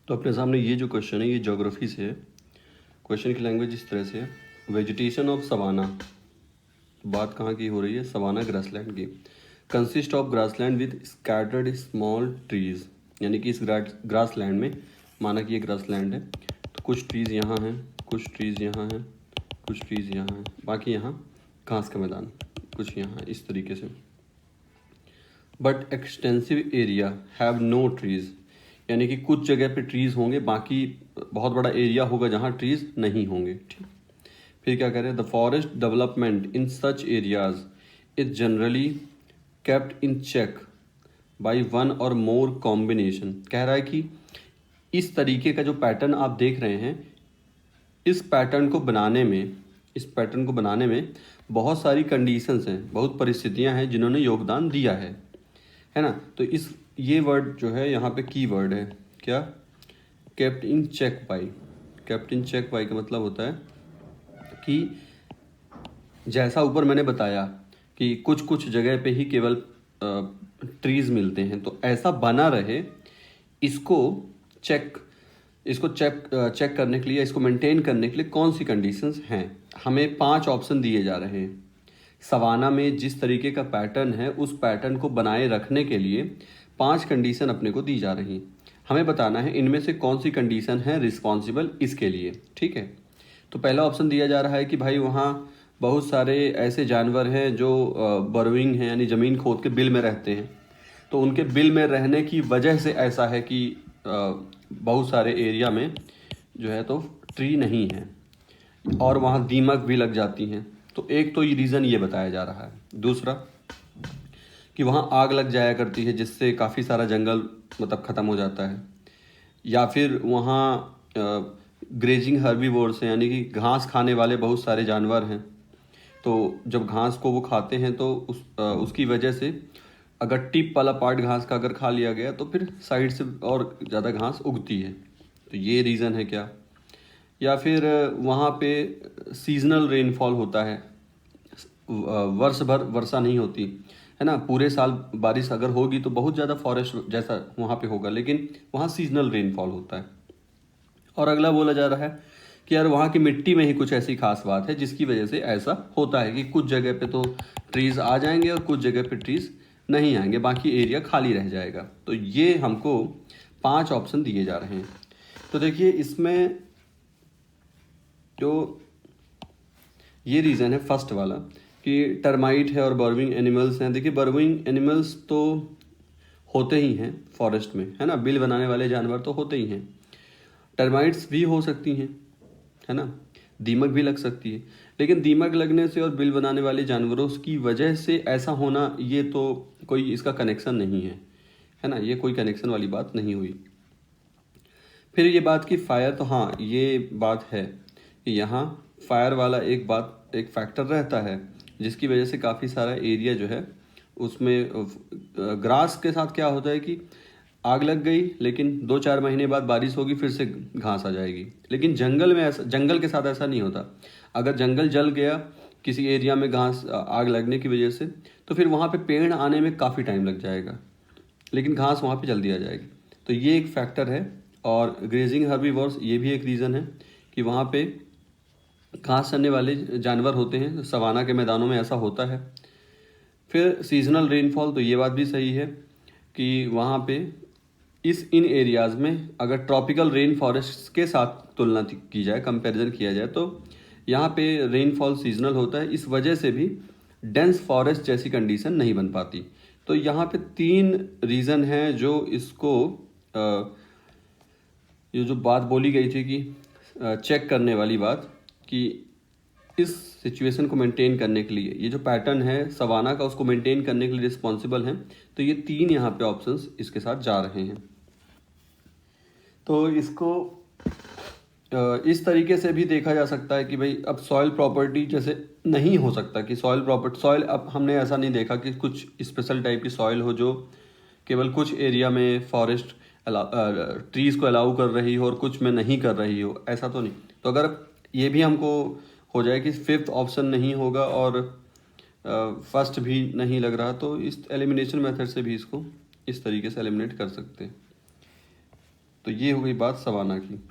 तो अपने सामने ये जो क्वेश्चन है ये ज्योग्राफी से है। क्वेश्चन की लैंग्वेज इस तरह से है, वेजिटेशन ऑफ सवाना। बात कहाँ की हो रही है? सवाना ग्रासलैंड की। Consist of grassland with scattered small trees, यानी कि इस ग्रासलैंड में, माना कि ये ग्रासलैंड है तो कुछ ट्रीज़ यहाँ हैं, कुछ ट्रीज़ यहाँ हैं, कुछ ट्रीज़ यहाँ हैं, बाकी यहाँ घास का मैदान कुछ यहाँ, इस तरीके से। But extensive area have no trees, यानी कि कुछ जगह पे ट्रीज़ होंगे, बाकी बहुत बड़ा एरिया होगा जहाँ ट्रीज़ नहीं होंगे। ठीक, फिर क्या कह रहे हैं? The forest development in such areas is generally kept in check by one or more combination. कह रहा है कि इस तरीके का जो पैटर्न आप देख रहे हैं, इस पैटर्न को बनाने में बहुत सारी कंडीशंस हैं, बहुत परिस्थितियां हैं जिन्होंने योगदान दिया है ना। तो इस ये वर्ड जो है यहाँ पे की वर्ड है क्या? Kept in check by. Kept in check by का मतलब होता है कि जैसा ऊपर मैंने बताया कि कुछ कुछ जगह पे ही केवल ट्रीज मिलते हैं, तो ऐसा बना रहे, इसको चेक करने के लिए, इसको मेंटेन करने के लिए कौन सी कंडीशंस हैं। हमें 5 ऑप्शन दिए जा रहे हैं। सवाना में जिस तरीके का पैटर्न है, उस पैटर्न को बनाए रखने के लिए 5 कंडीशन अपने को दी जा रही हैं। हमें बताना है इनमें से कौन सी कंडीशन है रिस्पॉन्सिबल इसके लिए। ठीक है, तो पहला ऑप्शन दिया जा रहा है कि भाई वहाँ बहुत सारे ऐसे जानवर हैं जो बर्रोइंग हैं, यानी ज़मीन खोद के बिल में रहते हैं। तो उनके बिल में रहने की वजह से ऐसा है कि बहुत सारे एरिया में जो है तो ट्री नहीं है, और वहाँ दीमक भी लग जाती हैं। तो एक तो ये रीज़न ये बताया जा रहा है। दूसरा कि वहाँ आग लग जाया करती है, जिससे काफ़ी सारा जंगल मतलब ख़त्म हो जाता है। या फिर वहाँ ग्रेजिंग हर्बीवोर्स हैं, यानी कि घास खाने वाले बहुत सारे जानवर हैं। तो जब घास को वो खाते हैं तो उसकी वजह से अगर टिप वाला पार्ट घास का अगर खा लिया गया तो फिर साइड से और ज़्यादा घास उगती है। तो ये रीज़न है क्या? या फिर वहाँ पे सीजनल रेनफॉल होता है, वर्ष भर वर्षा नहीं होती है ना। पूरे साल बारिश अगर होगी तो बहुत ज़्यादा फॉरेस्ट जैसा वहाँ पे होगा, लेकिन वहाँ सीजनल रेनफॉल होता है। और अगला बोला जा रहा है कि यार वहाँ की मिट्टी में ही कुछ ऐसी खास बात है जिसकी वजह से ऐसा होता है कि कुछ जगह पे तो ट्रीज़ आ जाएंगे और कुछ जगह पे ट्रीज़ नहीं आएंगे, बाकी एरिया खाली रह जाएगा। तो ये हमको 5 ऑप्शन दिए जा रहे हैं। तो देखिए इसमें जो ये रीज़न है फर्स्ट वाला कि टर्माइट है और बर्विंग एनिमल्स हैं। देखिए बर्विंग एनिमल्स तो होते ही हैं फॉरेस्ट में, है ना। बिल बनाने वाले जानवर तो होते ही हैं। टर्माइट्स भी हो सकती हैं, है ना। दीमक भी लग सकती है, लेकिन दीमक लगने से और बिल बनाने वाले जानवरों की वजह से ऐसा होना, ये तो कोई इसका कनेक्शन नहीं है ना। ये कोई कनेक्शन वाली बात नहीं हुई। फिर ये बात कि फायर, तो हाँ ये बात है कि यहाँ फायर वाला एक फैक्टर रहता है, जिसकी वजह से काफ़ी सारा एरिया जो है उसमें ग्रास के साथ क्या होता है कि आग लग गई, लेकिन 2-4 महीने बाद बारिश होगी, फिर से घास आ जाएगी। लेकिन जंगल के साथ ऐसा नहीं होता। अगर जंगल जल गया किसी एरिया में घास आग लगने की वजह से, तो फिर वहाँ पे पेड़ आने में काफ़ी टाइम लग जाएगा, लेकिन घास वहाँ पे जल्दी आ जाएगी। तो ये एक फैक्टर है। और ग्रेजिंग हर्बीवोर्स, ये भी एक रीज़न है कि वहाँ पे घास चरने वाले जानवर होते हैं। सवाना के मैदानों में ऐसा होता है। फिर सीजनल रेनफॉल, तो ये बात भी सही है कि वहाँ पे इन एरियाज़ में अगर ट्रॉपिकल रेन फॉरेस्ट के साथ तुलना की जाए, कंपैरिजन किया जाए, तो यहाँ पे रेनफॉल सीजनल होता है। इस वजह से भी डेंस फॉरेस्ट जैसी कंडीशन नहीं बन पाती। तो यहाँ पे 3 रीज़न हैं जो इसको ये जो बात बोली गई थी कि चेक करने वाली बात, कि इस सिचुएशन को मेंटेन करने के लिए ये जो पैटर्न है सवाना का, उसको मेंटेन करने के लिए रिस्पॉन्सिबल हैं। तो ये 3 यहाँ पे ऑप्शंस इसके साथ जा रहे हैं। तो इसको इस तरीके से भी देखा जा सकता है कि भाई अब सॉइल प्रॉपर्टी जैसे नहीं हो सकता कि सॉइल, अब हमने ऐसा नहीं देखा कि कुछ स्पेशल टाइप की सॉइल हो जो केवल कुछ एरिया में फॉरेस्ट ट्रीज़ को अलाउ कर रही हो और कुछ में नहीं कर रही हो, ऐसा तो नहीं। तो अगर ये भी हमको हो जाए कि 5th ऑप्शन नहीं होगा और फर्स्ट भी नहीं लग रहा, तो इस एलिमिनेशन मेथड से भी इसको इस तरीके से एलिमिनेट कर सकते हैं। तो ये हो गई बात सवाना की।